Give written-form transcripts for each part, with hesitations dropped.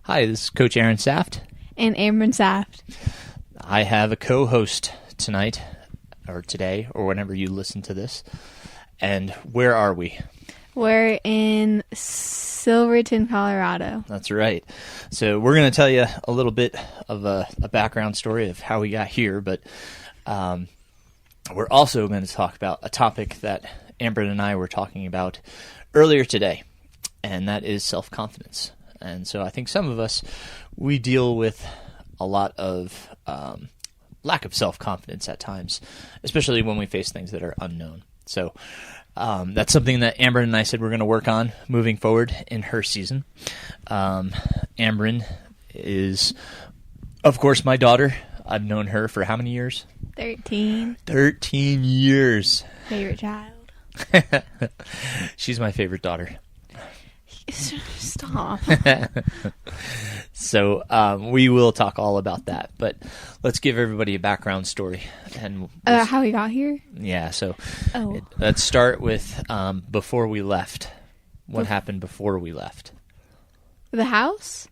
Hi, this is Coach Aaron Saft. And Ambrin Saft. I have a co-host tonight, or today, or whenever you listen to this. And where are we? We're in Silverton, Colorado. That's right. So we're going to tell you a little bit of a background story of how we got here, but we're also going to talk about a topic that Ambrin and I were talking about earlier today, and that is self-confidence. And so I think some of us, we deal with a lot of lack of self-confidence at times, especially when we face things that are unknown. So that's something that Ambrin and I said we're going to work on moving forward in her season. Ambrin is, of course, my daughter. I've known her for how many years? 13. 13 years. Favorite child. She's my favorite daughter. Stop. So we will talk all about that, but let's give everybody a background story. And How we got here? Yeah, so Oh. let's start with before we left. What happened before we left? The house?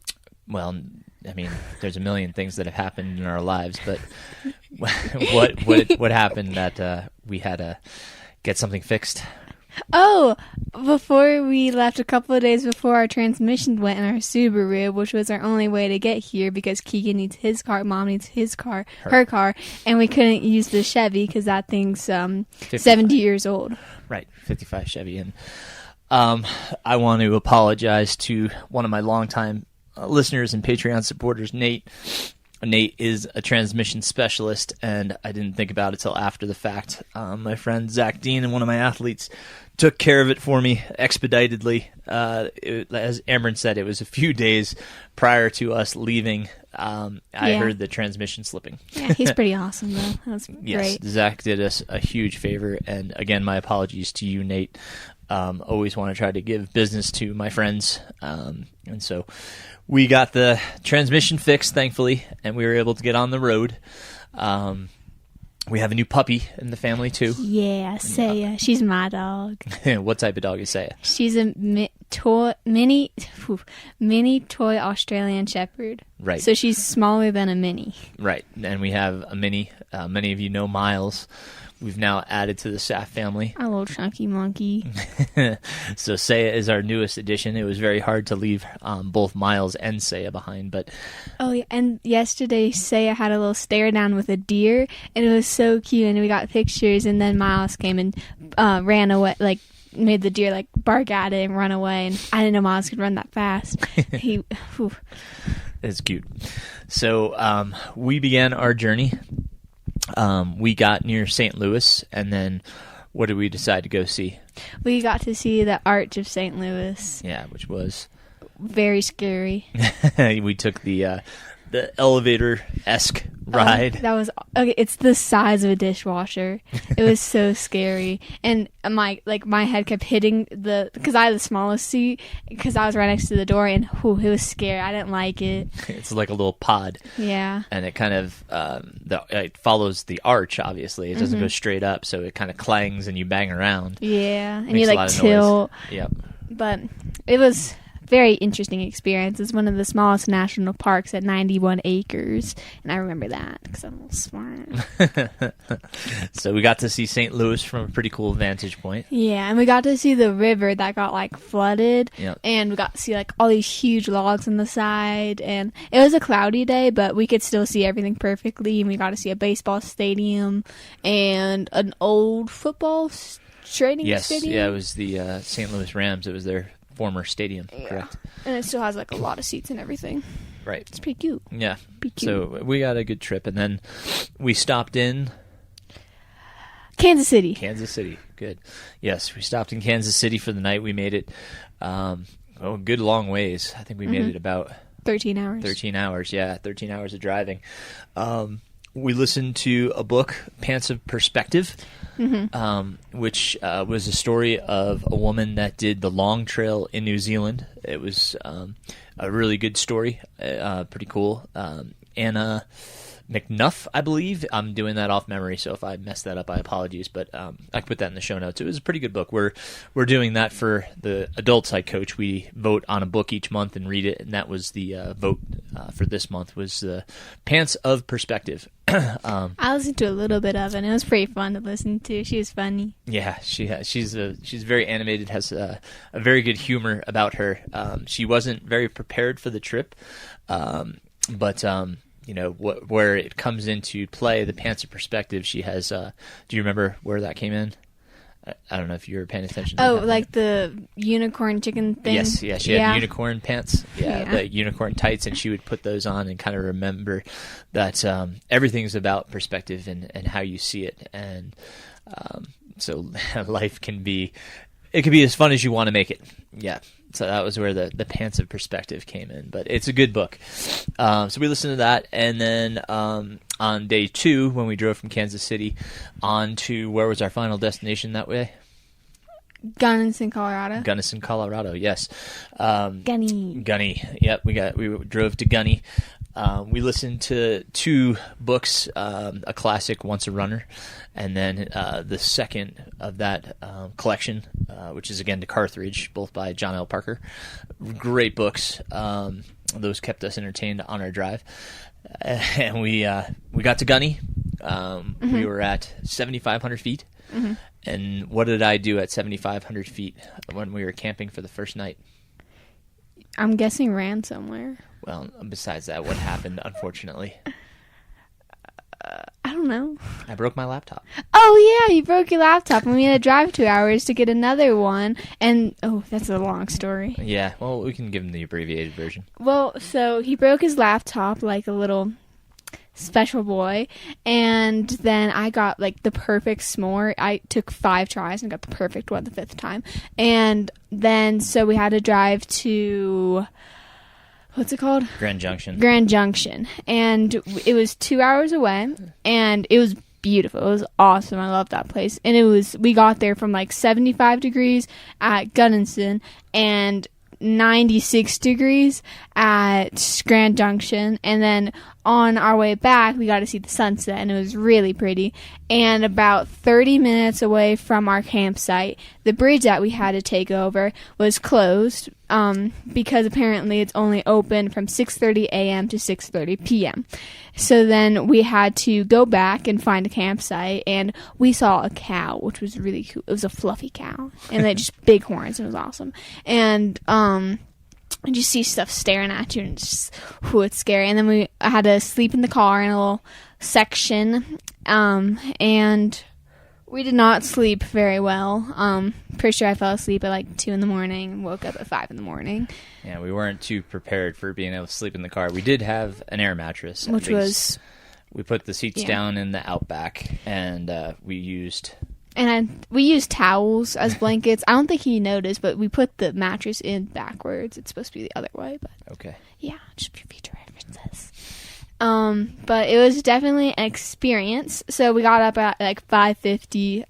Well, I mean, there's a million things that have happened in our lives, but what happened that we had to get something fixed? Oh, before we left, a couple of days before, our transmission went in our Subaru, which was our only way to get here because Keegan needs his car, Mom needs her car, and we couldn't use the Chevy because that thing's 70 years old. Right, 55 Chevy. And I want to apologize to one of my longtime listeners and Patreon supporters, Nate. Nate is a transmission specialist, and I didn't think about it till after the fact. My friend Zach Dean and one of my athletes took care of it for me expeditedly. As Ambrin said, it was a few days prior to us leaving. I heard the transmission slipping. Yeah, he's pretty awesome, though. That's Yes, great. Zach did us a huge favor, and again, my apologies to you, Nate. Always want to try to give business to my friends, and so we got the transmission fixed, thankfully, and we were able to get on the road. We have a new puppy in the family, too. Yeah, Saya. She's my dog. What type of dog is Saya? She's a mini toy Australian Shepherd. Right. So she's smaller than a mini. Right, and we have a mini. Many of you know Miles. We've now added to the Saft family. A little chunky monkey. So Saya is our newest addition. It was very hard to leave both Miles and Saya behind, but Oh, yeah. And yesterday, Saya had a little stare down with a deer, and it was so cute, and we got pictures, and then Miles came and ran away, like, made the deer, like, bark at it and run away, and I didn't know Miles could run that fast. It's cute. So we began our journey. We got near St. Louis, and then what did we decide to go see? We got to see the Arch of St. Louis. Yeah, which was very scary. We took the elevator-esque ride. That was okay. It's the size of a dishwasher. It was so scary, and my head kept hitting because I had the smallest seat because I was right next to the door, and it was scary. I didn't like it. It's like a little pod. Yeah, and it kind of it follows the arch. Obviously, it doesn't go straight up, so it kind of clangs and you bang around. Yeah, and Makes you a lot like of tilt. noise. Yep. But it was very interesting experience. It's one of the smallest national parks at 91 acres, and I remember that because I'm a little smart. So we got to see St. Louis from a pretty cool vantage point. Yeah, and we got to see the river that got like flooded, Yep. and we got to see like all these huge logs on the side, and it was a cloudy day, but we could still see everything perfectly, and we got to see a baseball stadium and an old football stadium. Yeah, it was the St. Louis Rams. It was their former stadium, correct? And it still has like a lot of seats and everything. Right. It's pretty cute. Yeah. Pretty cute. So we got a good trip, and then we stopped in Kansas City. Kansas City. Good. Yes, we stopped in Kansas City for the night. We made it good long ways. I think we made it about 13 hours. 13 hours, yeah. 13 hours of driving. We listened to a book, Pants of Perspective, which was a story of a woman that did the long trail in New Zealand. It was a really good story, pretty cool. Anna McNuff, I believe. I'm doing that off memory, so if I messed that up, I apologize. But I can put that in the show notes. It was a pretty good book. We're doing that for the adults I coach. We vote on a book each month and read it, and that was the vote for this month was the Pants of Perspective. I listened to a little bit of it, and it was pretty fun to listen to. She was funny. Yeah, she's very animated, has a very good humor about her. She wasn't very prepared for the trip, but where it comes into play, the Pants of Perspective, she has, do you remember where that came in? I don't know if you were paying attention to that. Oh, like the unicorn chicken thing? Yes, yeah, she had unicorn pants, the unicorn tights, and she would put those on and kind of remember that everything's about perspective and how you see it. And so life can be as fun as you want to make it. Yeah. So that was where the Pants of Perspective came in. But it's a good book. So we listened to that. And then on day 2, when we drove from Kansas City on to, where was our final destination that way? Gunnison, Colorado. Gunnison, Colorado, yes. Gunny. Yep, we drove to Gunny. We listened to 2 books, a classic, Once a Runner, and then the second of that collection, which is again to Carthage, both by John L. Parker. Great books. Those kept us entertained on our drive. And we got to Gunny. We were at 7,500 feet. Mm-hmm. And what did I do at 7,500 feet when we were camping for the first night? I'm guessing ran somewhere. Well, besides that, what happened, unfortunately? I don't know. I broke my laptop. Oh, yeah, you broke your laptop, and we had to drive 2 hours to get another one. And, that's a long story. Yeah, well, we can give him the abbreviated version. Well, so he broke his laptop like a little special boy, and then I got, like, the perfect s'more. I took 5 tries and got the perfect one the 5th time. And then, so we had to drive to... What's it called? Grand Junction. And it was 2 hours away, and it was beautiful. It was awesome. I love that place. And we got there from like 75 degrees at Gunnison and 96 degrees at Grand Junction. And then on our way back, we got to see the sunset, and it was really pretty. And about 30 minutes away from our campsite, the bridge that we had to take over was closed because apparently it's only open from 6:30 a.m. to 6:30 p.m. So then we had to go back and find a campsite, and we saw a cow, which was really cool. It was a fluffy cow, and they had just big horns. It was awesome. And you see stuff staring at you, and it's scary. And then I had to sleep in the car in a little section, and we did not sleep very well. Pretty sure I fell asleep at like 2 in the morning and woke up at 5 in the morning. Yeah, we weren't too prepared for being able to sleep in the car. We did have an air mattress. Which was... We put the seats down in the Outback, and we used... we used towels as blankets. I don't think he noticed, but we put the mattress in backwards. It's supposed to be the other way, but... Okay. Yeah, just for future references. But it was definitely an experience. So we got up at like 5:50.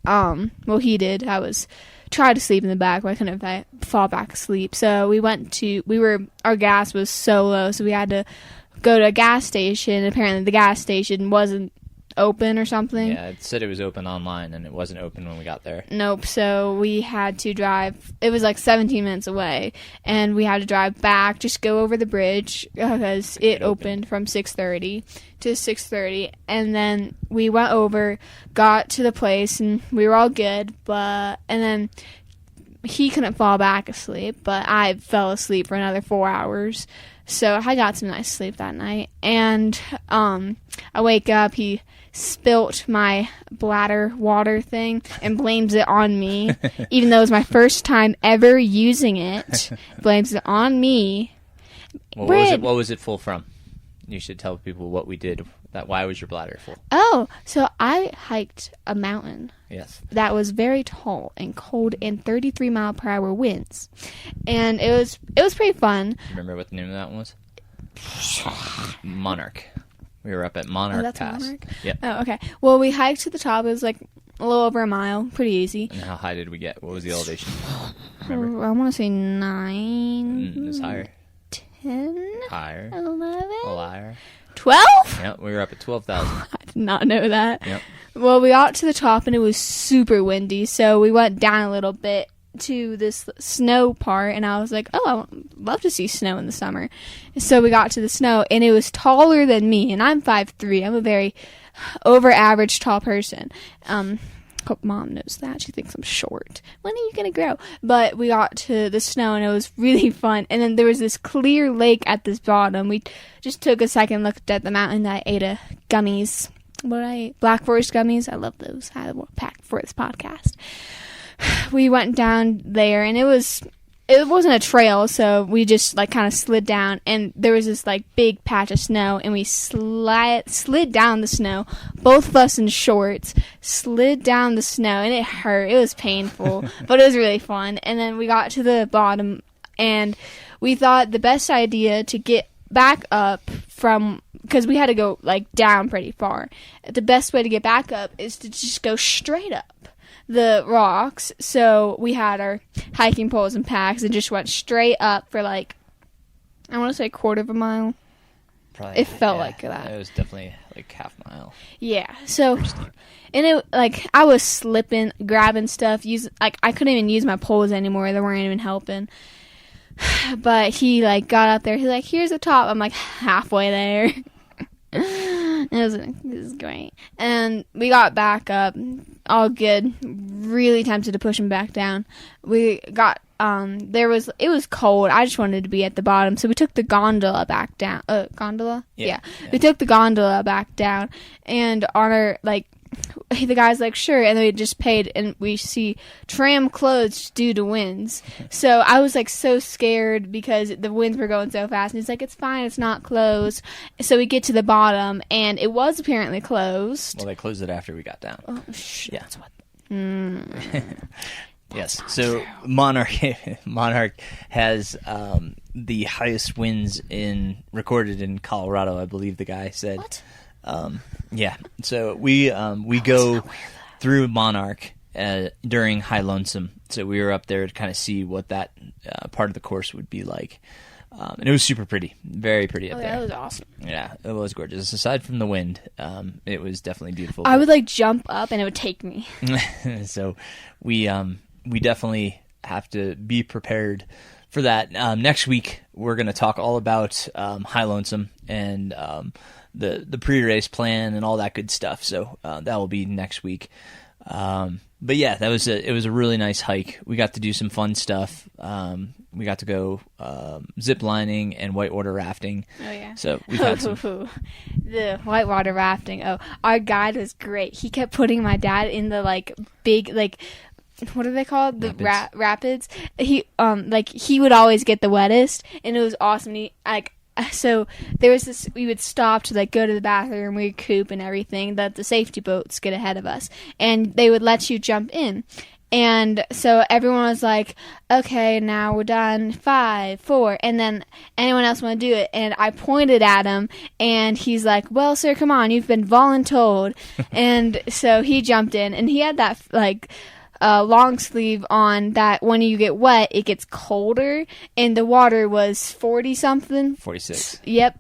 Well, he did. I was trying to sleep in the back, but I couldn't fall back asleep. So our gas was so low, so we had to go to a gas station. Apparently the gas station wasn't open or something. Yeah, it said it was open online, and it wasn't open when we got there. Nope. So we had to drive. It was like 17 minutes away, and we had to drive back, just go over the bridge because it opened from 6:30 to 6:30, and then we went over, got to the place, and we were all good. And then he couldn't fall back asleep, but I fell asleep for another 4 hours. So I got some nice sleep that night, and I wake up. He spilt my bladder water thing and blames it on me, even though it was my first time ever using it. Blames it on me. What was it full from? You should tell people what we did. Why was your bladder full? Oh, so I hiked a mountain. Yes. That was very tall and cold and 33-mile-per-hour winds, and it was pretty fun. Remember what the name of that one was? Monarch. We were up at Monarch Pass. Monarch? Yep. Oh, okay. Well, we hiked to the top. It was like a little over a mile. Pretty easy. And how high did we get? What was the elevation? Remember? I want to say 9. It was higher. 10. Higher. 11. A little higher. 12? Yeah, we were up at 12,000. I did not know that. Yep. Well, we got to the top and it was super windy, so we went down a little bit to this snow part, and I was like, oh, I would love to see snow in the summer. So we got to the snow, and it was taller than me, and I'm 5'3". I'm a very over average tall person. Hope Mom knows that. She thinks I'm short. When are you gonna grow? But we got to the snow, and it was really fun. And then there was this clear lake at this bottom. We just took a second, looked at the mountain. I ate gummies. Black Forest gummies. I love those. I have a pack for this podcast. We went down there, and it wasn't a trail, so we just like kind of slid down, and there was this like big patch of snow, and we slid down the snow, both of us in shorts, slid down the snow, and it hurt. It was painful, but it was really fun. And then we got to the bottom, and we thought the best idea to get back up because we had to go like down pretty far. The best way to get back up is to just go straight up the rocks. So we had our hiking poles and packs and just went straight up for like, I want to say a quarter of a mile. Probably, it felt like that. It was definitely like half a mile. Yeah. So, and it like I was slipping, grabbing stuff, I couldn't even use my poles anymore. They weren't even helping. But he like got up there. He's like, "Here's the top." I'm like halfway there. This is great. And we got back up, all good. Really tempted to push him back down. We got it was cold. I just wanted to be at the bottom, so we took the gondola back down. Gondola? Yeah. We took the gondola back down, and on our the guy's like, sure, and we just paid, and we see tram closed due to winds. So I was like so scared because the winds were going so fast, and he's like, it's fine, it's not closed. So we get to the bottom, and it was apparently closed. Well, they closed it after we got down. Oh, shit. Yeah. That's what... Yes. So true. Monarch has the highest winds recorded in Colorado, I believe the guy said. What? Yeah, so we go through Monarch during High Lonesome, so we were up there to kind of see what that part of the course would be like, and it was super pretty, very pretty up there. That was awesome. Yeah, it was gorgeous. Aside from the wind, it was definitely beautiful. I would jump up and it would take me. So we definitely have to be prepared for that. Next week we're going to talk all about High Lonesome and the pre-race plan and all that good stuff. So that will be next week. But yeah, it was a really nice hike. We got to do some fun stuff. We got to go zip lining and whitewater rafting. Oh yeah. So we've had some. The whitewater rafting. Oh, our guide was great. He kept putting my dad in the big what are they called? The rapids. He he would always get the wettest, and it was awesome. So there was this, we would stop to go to the bathroom, we'd coop and everything, that the safety boats get ahead of us, and they would let you jump in. And so everyone was like, okay, now we're done, 5, 4, and then anyone else want to do it? And I pointed at him, and he's like, well, sir, come on, you've been voluntold. And so he jumped in, and he had that long sleeve on that when you get wet it gets colder, and the water was 40 something, 46. Yep.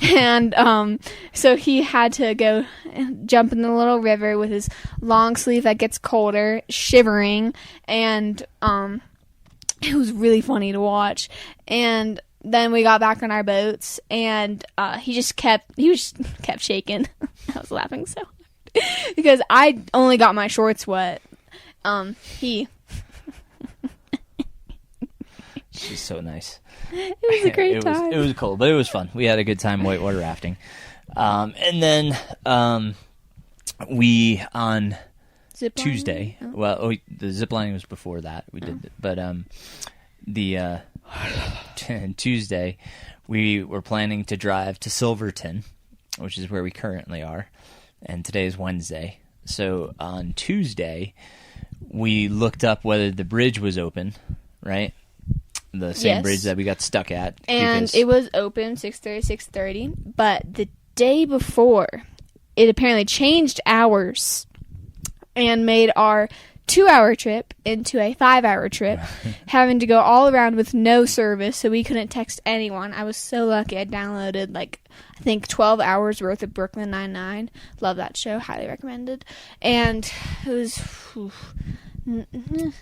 And so he had to go jump in the little river with his long sleeve that gets colder, shivering, and it was really funny to watch. And then we got back on our boats, and he just kept shaking. I was laughing so hard because I only got my shorts wet. She's so nice. It was a great time. It was cold, but it was fun. We had a good time whitewater rafting. And then we on Zip Tuesday. Oh. Well, the zip lining was before that. We did it. But the Tuesday we were planning to drive to Silverton, which is where we currently are, and today is Wednesday. So on Tuesday we looked up whether the bridge was open, right? The same bridge that we got stuck at. And it was open 6:30, but the day before, it apparently changed hours and made our 2-hour trip into a 5-hour trip, having to go all around with no service, so we couldn't text anyone. I was so lucky. I downloaded, like, I think 12 hours worth of Brooklyn Nine-Nine. Love that show. Highly recommended. And it was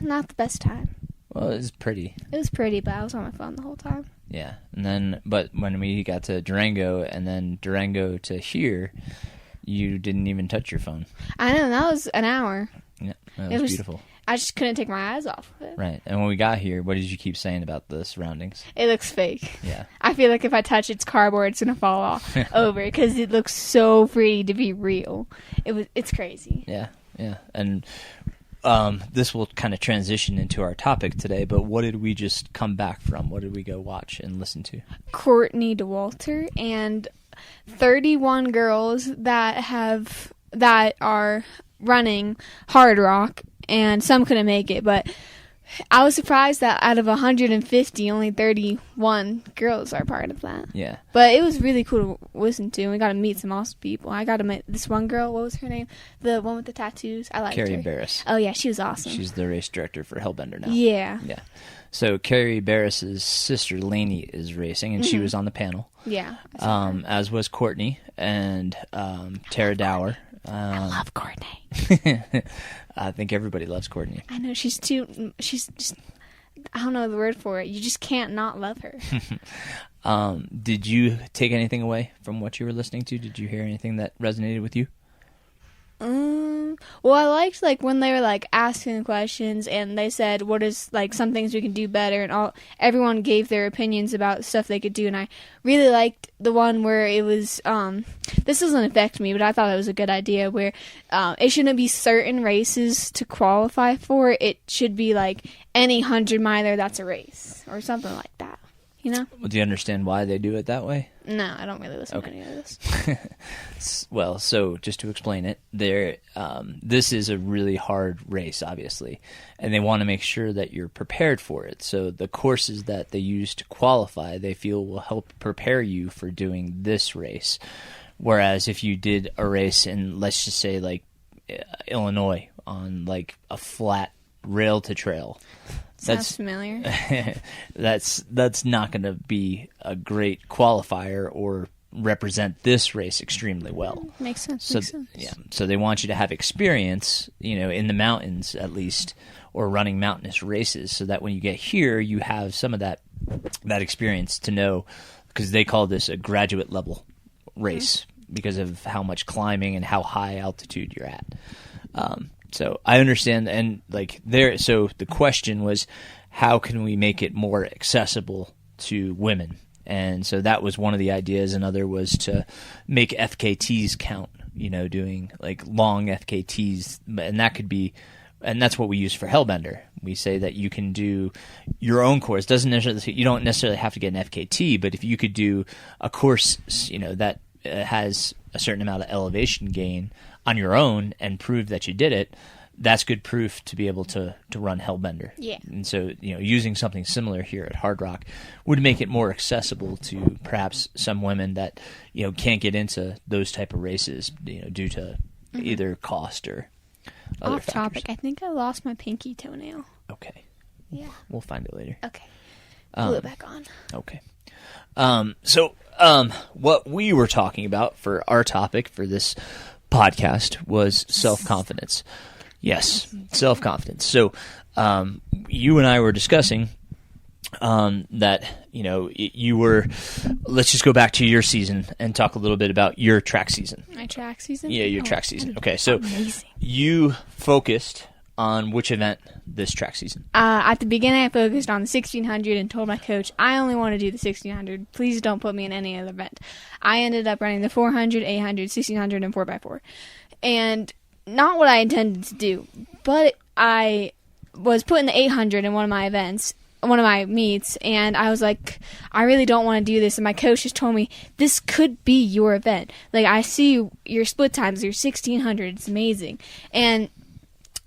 not the best time. Well, it was pretty. It was pretty, but I was on my phone the whole time. Yeah. And then, but when we got to Durango and then Durango to here, you didn't even touch your phone. I know. That was an hour. Yeah. That was beautiful. I just couldn't take my eyes off of it. Right. And when we got here, what did you keep saying about the surroundings? It looks fake. Yeah. I feel like if I touch its cardboard, it's going to fall off over because it looks so pretty to be real. It's crazy. Yeah. Yeah. And this will kind of transition into our topic today, but what did we just come back from? What did we go watch and listen to? Courtney DeWalter and 31 girls that are running Hard Rock, and some couldn't make it, but I was surprised that out of 150, only 31 girls are part of that. Yeah. But it was really cool to listen to, and we got to meet some awesome people. I got to meet this one girl. What was her name? The one with the tattoos. I liked her. Carrie Barris. Oh, yeah, she was awesome. She's the race director for Hellbender now. Yeah. Yeah. So Carrie Barris's sister, Lainey, is racing, and she was on the panel. Yeah. As was Courtney and Tara Dower. I love Courtney. I think everybody loves Courtney. I know, she's just, I don't know the word for it. You just can't not love her. Did you take anything away from what you were listening to? Did you hear anything that resonated with you? Well, I liked, like, when they were, like, asking questions, and they said, what is, like, some things we can do better, and everyone gave their opinions about stuff they could do, and I really liked the one where it was, this doesn't affect me, but I thought it was a good idea, where it shouldn't be certain races to qualify for. It should be, like, any 100-miler that's a race, or something like that, you know? Well, do you understand why they do it that way? No, I don't really listen to any of this. Well, so just to explain it, this is a really hard race, obviously, and they want to make sure that you're prepared for it. So the courses that they use to qualify, they feel will help prepare you for doing this race. Whereas if you did a race in, let's just say, like Illinois on like a flat rail to trail. Sounds familiar. That's not going to be a great qualifier or represent this race extremely well. Makes sense. So, yeah. So they want you to have experience, in the mountains at least, or running mountainous races, so that when you get here, you have some of that experience to know, because they call this a graduate level race because of how much climbing and how high altitude you're at. So I understand, and so the question was, how can we make it more accessible to women? And so that was one of the ideas. Another was to make FKTs count, doing like long FKTs, and that could be, and that's what we use for Hellbender. We say that you can do your own course. You don't necessarily have to get an FKT, but if you could do a course, that has a certain amount of elevation gain on your own and prove that you did it, that's good proof to be able to run Hellbender. Yeah. And so, using something similar here at Hard Rock would make it more accessible to perhaps some women that, can't get into those type of races, due to either cost or other Off factors. topic, I think I lost my pinky toenail. Okay. Yeah. We'll find it later. Okay. Glue it back on. Okay. So what we were talking about for our topic for this podcast was self-confidence. Yes, self-confidence. So you and I were discussing that, you were, let's just go back to your season and talk a little bit about your track season. My track season? Yeah, your track season. Okay, so amazing. You focused on which event this track season? At the beginning, I focused on the 1600 and told my coach, I only want to do the 1600. Please don't put me in any other event. I ended up running the 400, 800, 1600, and 4x4. And not what I intended to do, but I was put in the 800 in one of my events, one of my meets, and I was like, I really don't want to do this. And my coach just told me, this could be your event. Like, I see your split times, your 1600. It's amazing. And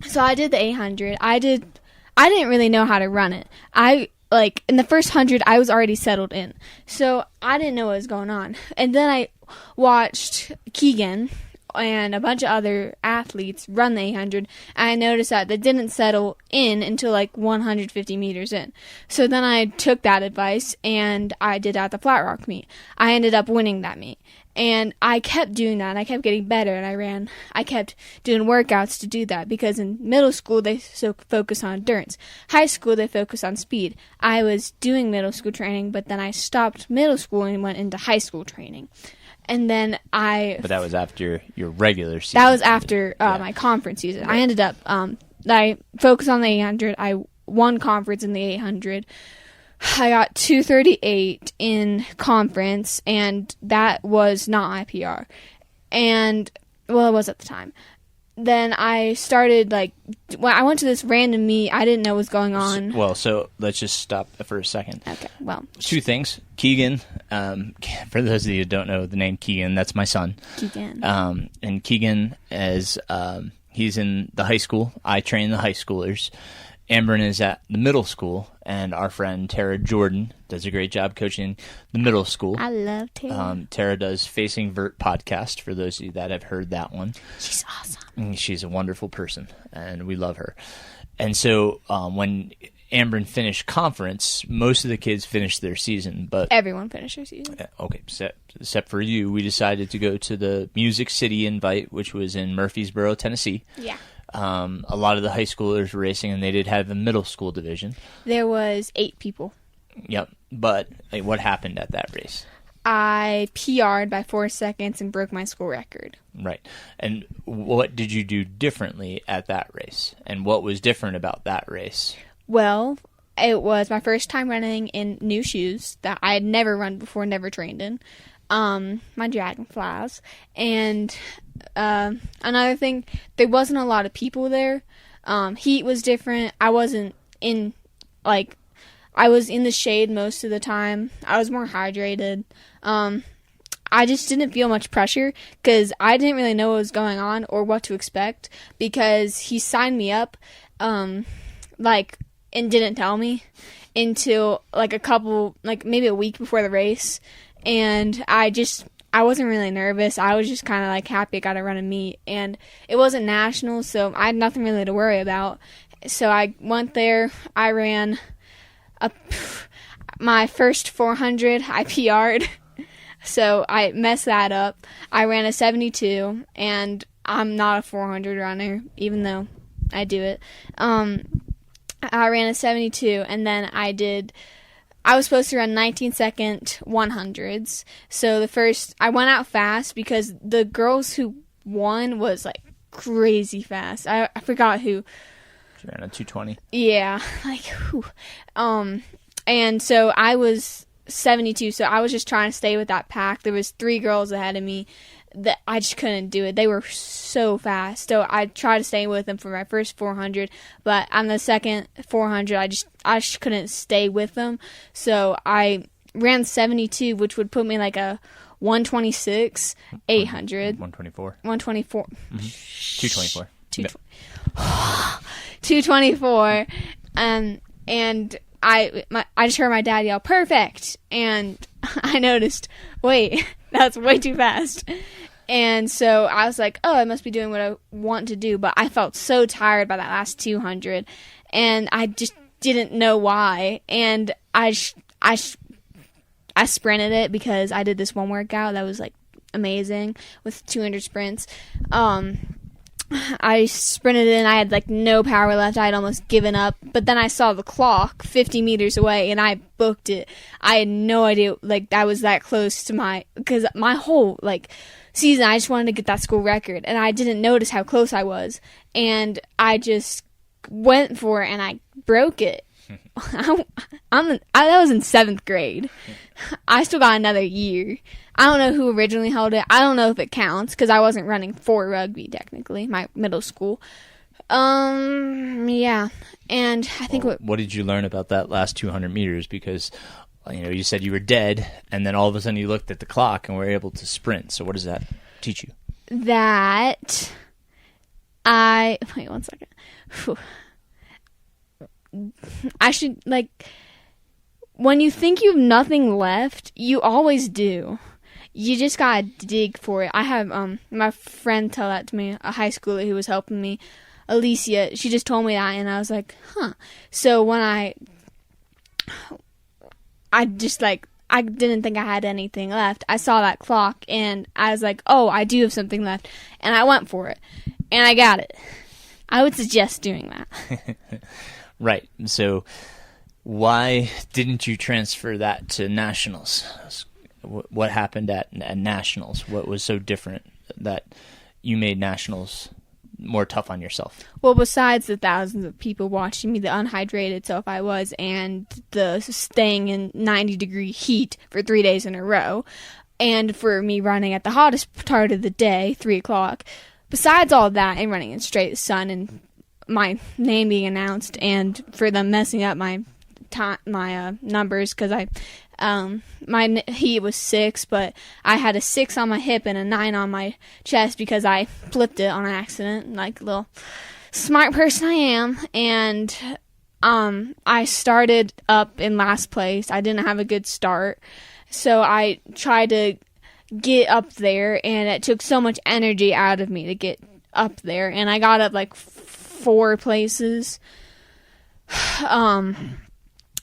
so I did the 800. I didn't really know how to run it. In the first 100, I was already settled in. So I didn't know what was going on. And then I watched Keegan and a bunch of other athletes run the 800, and I noticed that they didn't settle in until like 150 meters in. So then I took that advice, and I did at the Flat Rock meet. I ended up winning that meet. And I kept doing that, and I kept getting better, and I kept doing workouts to do that, because in middle school, they focus on endurance. High school, they focus on speed. I was doing middle school training, but then I stopped middle school and went into high school training. And then But that was after your regular season. That was after my conference season. Right. I ended up, I focused on the 800. I won conference in the 800. I got 238 in conference, and that was not my PR. And, well, it was at the time. Then I started, when I went to this random meet, I didn't know what was going on. So let's just stop for a second. Okay, well. 2 things. Keegan, for those of you who don't know the name Keegan, that's my son. Keegan. And Keegan is, he's in the high school. I train the high schoolers. Ambrin is at the middle school, and our friend Tara Jordan does a great job coaching the middle school. I love Tara. Tara does Facing Vert podcast, for those of you that have heard that one. She's awesome. And she's a wonderful person, and we love her. And so when Ambrin finished conference, most of the kids finished their season. But everyone finished their season. Okay, except for you. We decided to go to the Music City Invite, which was in Murfreesboro, Tennessee. Yeah. A lot of the high schoolers were racing, and they did have a middle school division. There was 8 people. Yep. But what happened at that race? I PR'd by 4 seconds and broke my school record. Right. And what did you do differently at that race? And what was different about that race? Well, it was my first time running in new shoes that I had never run before, never trained in. My Dragonflies. And another thing, there wasn't a lot of people there. Heat was different. I wasn't in, I was in the shade most of the time. I was more hydrated. I just didn't feel much pressure because I didn't really know what was going on or what to expect, because he signed me up, and didn't tell me until maybe a week before the race. And I wasn't really nervous. I was just kind of happy I got to run a meet. And it wasn't nationals, so I had nothing really to worry about. So I went there. I ran my first 400. I PR'd. So I messed that up. I ran a 72, and I'm not a 400 runner, even though I do it. I ran a 72, and then I was supposed to run 19-second 100s. So I went out fast because the girls who won was crazy fast. I forgot who. She ran a 220. Yeah, whew. And so I was 72, so I was just trying to stay with that pack. There was 3 girls ahead of me that I just couldn't do it. They were so fast. So I tried to stay with them for my first 400, but on the second 400, I just couldn't stay with them. So I ran 72, which would put me a 126, 800. 124. 124. Mm-hmm. 224. 224. And I just heard my dad yell, "Perfect!" And I noticed, wait, that's way too fast. And so I was like, oh, I must be doing what I want to do. But I felt so tired by that last 200, and I just didn't know why. And I sprinted it because I did this one workout that was amazing with 200 sprints. I sprinted in. I had no power left. I had almost given up. But then I saw the clock 50 meters away, and I booked it. I had no idea I was that close to because my whole season I just wanted to get that school record, and I didn't notice how close I was, and I just went for it, and I broke it. That was in 7th grade. I still got another year. I don't know who originally held it. I don't know if it counts because I wasn't running for rugby technically, my middle school. Yeah. And I think what did you learn about that last 200 meters? Because you said you were dead, and then all of a sudden you looked at the clock and were able to sprint. So what does that teach you? That wait 1 second. Whew. I should when you think you have nothing left, you always do. you just gotta dig for it. I have my friend tell that to me, a high schooler who was helping me, Alicia. She just told me that, and I was like, huh. So when I just like, I didn't think I had anything left. I saw that clock, and I was like, oh, I do have something left, and I went for it, and I got it. I would suggest doing that. Right. So why didn't you transfer that to Nationals? What happened at Nationals? What was so different that you made Nationals more tough on yourself? Well, besides the thousands of people watching me, the unhydrated self I was, and the staying in 90-degree heat for 3 days in a row, and for me running at the hottest part of the day, 3 o'clock, besides all that, and running in straight sun, and my name being announced, and for them messing up my numbers, because my heat was 6, but I had a 6 on my hip and a 9 on my chest because I flipped it on accident, like a little smart person I am. And I started up in last place. I didn't have a good start, so I tried to get up there, and it took so much energy out of me to get up there, and I got up like 4 places.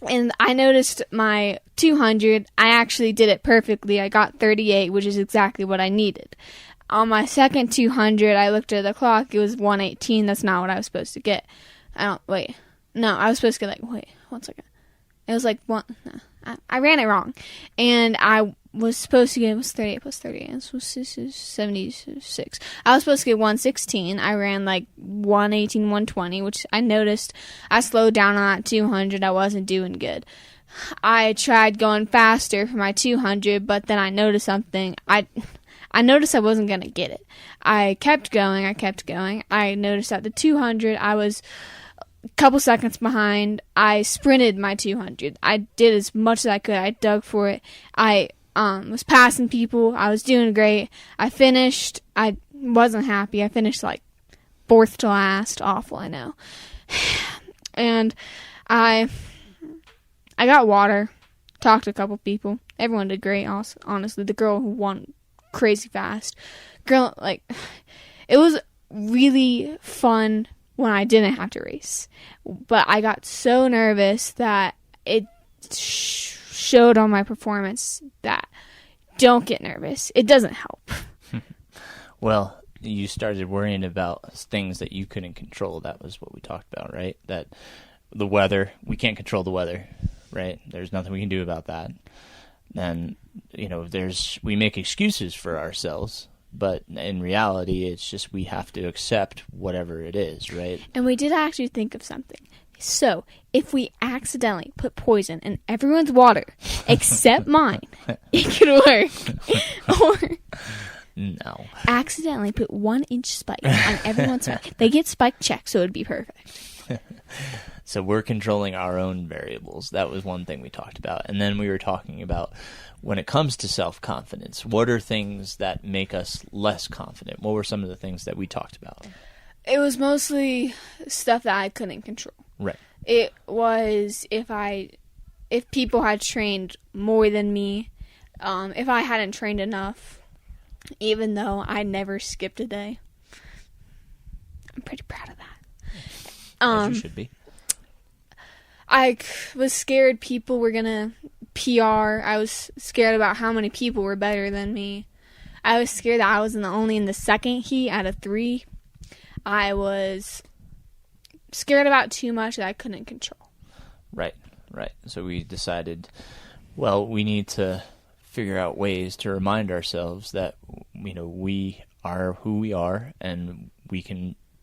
And I noticed my 200, I actually did it perfectly. I got 38, which is exactly what I needed. On my second 200, I looked at the clock. It was 118. That's not what I was supposed to get. I was supposed to get one second. It was like one. No, I ran it wrong. And I was supposed to get, it was 38 plus 38. This was 76. I was supposed to get 116. I ran like 118, 120, which I noticed I slowed down on that 200. I wasn't doing good. I tried going faster for my 200, but then I noticed something. I noticed I wasn't going to get it. I kept going. I noticed at the 200, I was a couple seconds behind. I sprinted my 200. I did as much as I could. I dug for it. I was passing people. I was doing great. I finished. I wasn't happy. I finished like 4th to last. Awful, I know. And I got water. Talked to a couple people. Everyone did great, honestly. The girl who won crazy fast. It was really fun when I didn't have to race. But I got so nervous that it showed on my performance that don't get nervous. It doesn't help. Well, you started worrying about things that you couldn't control. That was what we talked about, right? That the weather, we can't control the weather, right? There's nothing we can do about that. And, we make excuses for ourselves, but in reality, it's just we have to accept whatever it is, right? And we did actually think of something. So, if we accidentally put poison in everyone's water, except mine, it could work. Or no, accidentally put 1-inch spike on everyone's spike. They get spike checked, so it'd be perfect. So we're controlling our own variables. That was one thing we talked about. And then we were talking about when it comes to self-confidence, what are things that make us less confident? What were some of the things that we talked about? It was mostly stuff that I couldn't control. Right. It was if people had trained more than me, if I hadn't trained enough, even though I never skipped a day. I'm pretty proud of that. As you should be. I was scared people were gonna PR. I was scared about how many people were better than me. I was scared that I was only in the second heat out of 3. I was scared about too much that I couldn't control. Right. So we decided, well, we need to figure out ways to remind ourselves that, we are who we are, and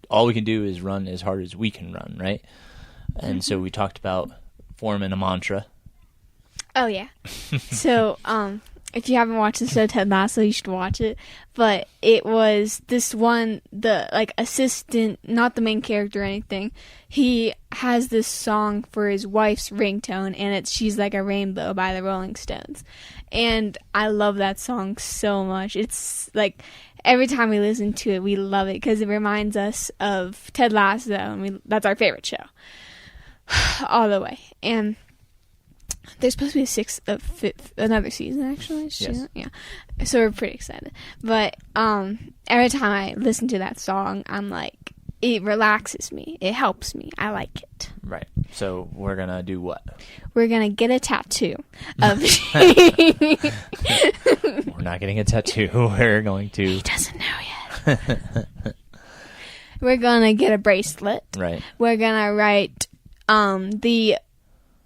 all we can do is run as hard as we can run, right? And so we talked about forming a mantra. Oh, yeah. So, if you haven't watched the show Ted Lasso, you should watch it. But it was this one, assistant, not the main character or anything. He has this song for his wife's ringtone, and She's Like a Rainbow by the Rolling Stones. And I love that song so much. It's like every time we listen to it, we love it because it reminds us of Ted Lasso, and that's our favorite show. All the way. And There's supposed to be another season, actually. Yes. Yeah. So we're pretty excited. But every time I listen to that song, I'm like, it relaxes me. It helps me. I like it. Right. So we're going to do what? We're going to get a tattoo of... We're not getting a tattoo. We're going to... He doesn't know yet. We're going to get a bracelet. Right. We're going to write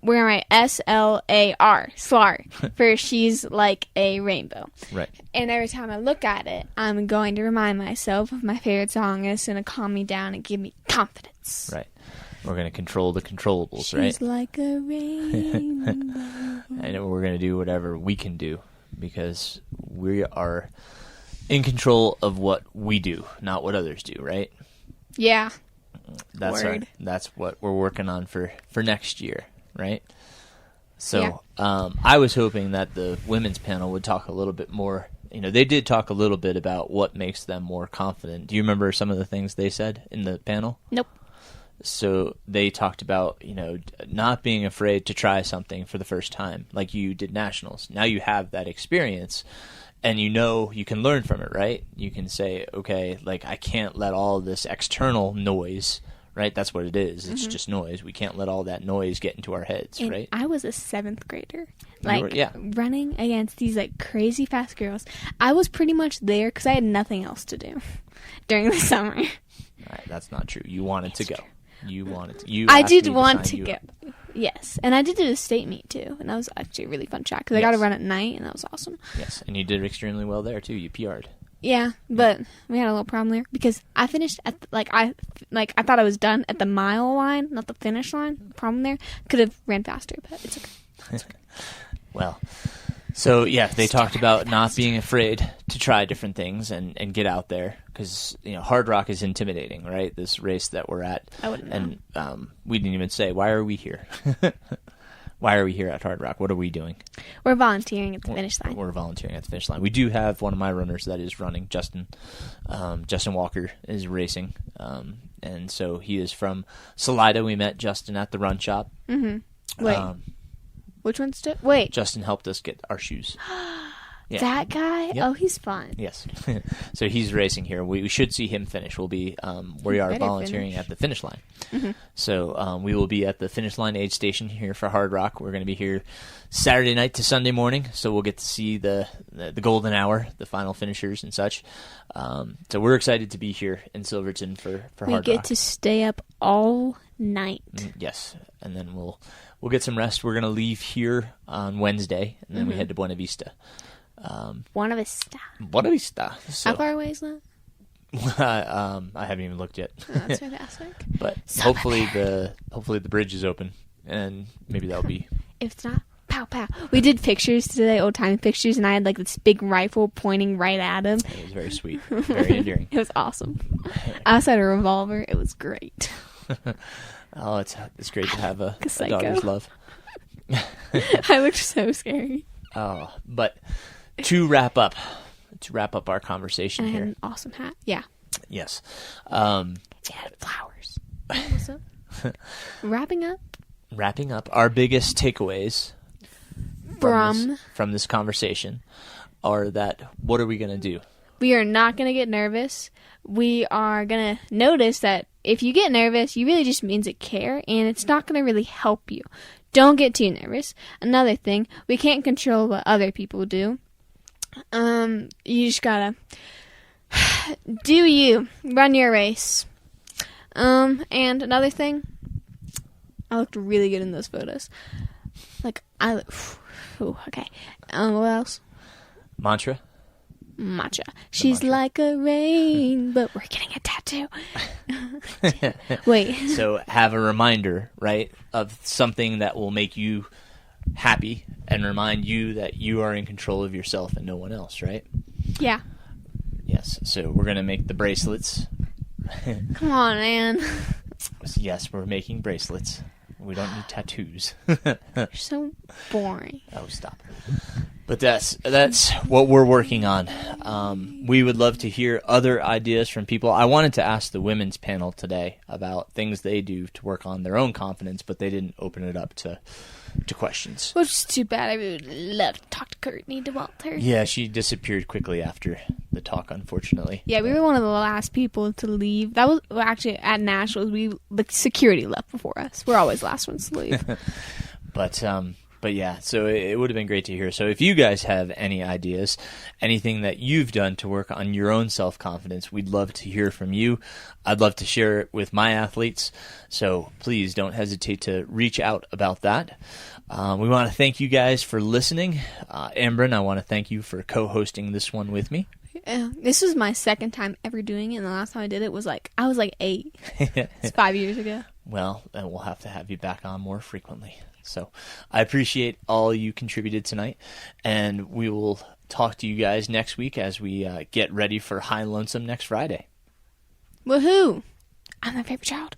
we're going to write SLAR, SLAR, for she's like a rainbow. Right. And every time I look at it, I'm going to remind myself of my favorite song, and it's going to calm me down and give me confidence. Right. We're going to control the controllables, right? She's like a rainbow. And we're going to do whatever we can do because we are in control of what we do, not what others do, right? Yeah. That's what we're working on for next year, right? So I was hoping that the women's panel would talk a little bit more. You know, they did talk a little bit about what makes them more confident. Do you remember some of the things they said in the panel? Nope. So they talked about, you know, not being afraid to try something for the first time, like you did nationals. Now you have that experience, and you know you can learn from it, right? You can say, okay, like I can't let all this external noise, right? That's what it is. It's just noise. We can't let all that noise get into our heads, And right? I was a 7th grader, running against these like crazy fast girls. I was pretty much there because I had nothing else to do during the summer. All right, that's not true. You wanted to go. True. You wanted to. You. I asked me did want to sign you go. up. Yes, and I did do a state meet too, and that was actually a really fun track because I got to run at night, and that was awesome. Yes, and you did extremely well there too. You PR'd. Yeah, but we had a little problem there because I finished at I thought I was done at the mile line, not the finish line. Problem there, could have ran faster, but it's okay. It's okay. Well, so yeah, they talked about not being afraid to try different things and get out there because you know Hard Rock is intimidating, right? This race that we're at, I wouldn't know. And we didn't even say why are we here. Why are we here at Hard Rock? What are we doing? We're volunteering at the finish line. We're volunteering at the finish line. We do have one of my runners that is running, Justin. Justin Walker is racing, and so he is from Salida. We met Justin at the run shop. Mm-hmm. Wait, which one's wait? Justin helped us get our shoes. Yeah. That guy? Yep. Oh, he's fun. Yes. So he's racing here. We should see him finish. We'll be we are volunteering at the finish line. Mm-hmm. So we will be at the finish line aid station here for Hard Rock. We're going to be here Saturday night to Sunday morning, so we'll get to see the golden hour, the final finishers and such. So we're excited to be here in Silverton for Hard Rock. We get to stay up all night. Yes, and then we'll get some rest. We're going to leave here on Wednesday, and then we head to Buena Vista. Buena Vista. Buena Vista. So, how far away is that? I haven't even looked yet. Oh, that's fantastic. But hopefully the bridge is open, and maybe that'll be. If it's not, pow pow. We did pictures today, old time pictures, and I had like this big rifle pointing right at him. It was very sweet, very endearing. It was awesome. I also had a revolver. It was great. Oh, it's great to have a Psycho. daughter's love. I looked so scary. Oh, but to wrap up our conversation I had here. an awesome hat. Yeah. Yes. It had flowers. What's up? Wrapping up our biggest takeaways from this conversation are that what are we going to do? We are not going to get nervous. We are going to notice that if you get nervous, you really just means it care, and it's not going to really help you. Don't get too nervous. Another thing, we can't control what other people do. You just gotta do you. Run your race. And another thing, I looked really good in those photos. Like, okay. What else? Mantra? Matcha. She's mantra. like a rain, but we're getting a tattoo. Wait. So have a reminder, right, of something that will make you happy and remind you that you are in control of yourself and no one else, right? Yeah. Yes. So we're going to make the bracelets. Come on, man. Yes, we're making bracelets. We don't need tattoos. You're so boring. Oh, stop. But that's what we're working on. We would love to hear other ideas from people. I wanted to ask the women's panel today about things they do to work on their own confidence, but they didn't open it up to to questions. Which is too bad. I really would love to talk to Courtney DeWalter. Yeah, she disappeared quickly after the talk, unfortunately. Yeah, we were one of the last people to leave. That was actually at Nationals. The security left before us. We're always the last ones to leave. But yeah, so it would have been great to hear. So if you guys have any ideas, anything that you've done to work on your own self-confidence, we'd love to hear from you. I'd love to share it with my athletes. So please don't hesitate to reach out about that. We want to thank you guys for listening. Ambrin, I want to thank you for co-hosting this one with me. Yeah, this was my second time ever doing it, and the last time I did it was I was 8. It's 5 years ago. Well, then we'll have to have you back on more frequently. So I appreciate all you contributed tonight, and we will talk to you guys next week as we get ready for High Lonesome next Friday. Woohoo! I'm my favorite child.